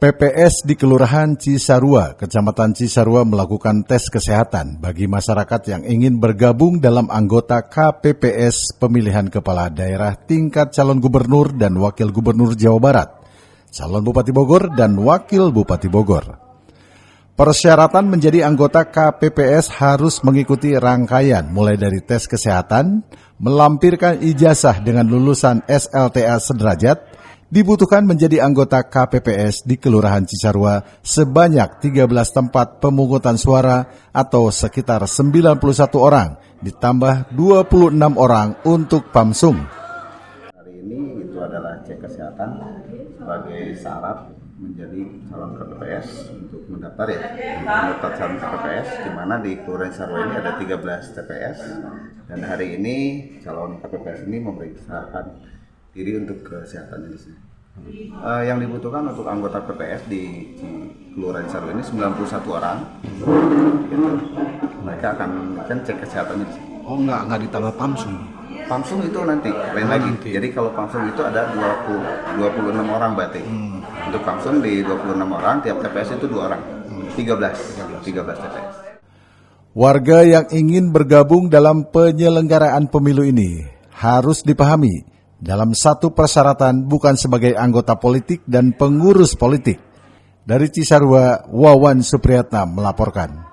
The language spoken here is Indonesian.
PPS di Kelurahan Cisarua, Kecamatan Cisarua melakukan tes kesehatan bagi masyarakat yang ingin bergabung dalam anggota KPPS pemilihan kepala daerah tingkat calon gubernur dan wakil gubernur Jawa Barat, calon Bupati Bogor dan wakil Bupati Bogor. Persyaratan menjadi anggota KPPS harus mengikuti rangkaian mulai dari tes kesehatan, melampirkan ijazah dengan lulusan SLTA sederajat, dibutuhkan menjadi anggota KPPS di Kelurahan Cisarua sebanyak 13 tempat pemungutan suara atau sekitar 91 orang, ditambah 26 orang untuk PAMSUM. Hari ini itu adalah cek kesehatan sebagai syarat menjadi calon KPPS untuk mendaftar calon KPPS, di mana di Kelurahan Cisarua ini ada 13 TPS dan hari ini calon KPPS ini memeriksakan diri untuk kesehatannya di sini. Yang dibutuhkan untuk anggota PPS di Kelurahan Cisarua ini 91 orang. Gitu. Mereka akan cek kesehatannya di sini. Oh, enggak ditambah PAMSUM. PAMSUM itu nanti lain lagi. Nanti. Jadi kalau PAMSUM itu ada 26 orang berarti. Untuk PAMSUM di 26 orang, tiap TPS itu 2 orang. 13 TPS. Warga yang ingin bergabung dalam penyelenggaraan pemilu ini harus dipahami dalam satu persyaratan bukan sebagai anggota politik dan pengurus politik. Dari Cisarua, Wawan Supriyatna melaporkan.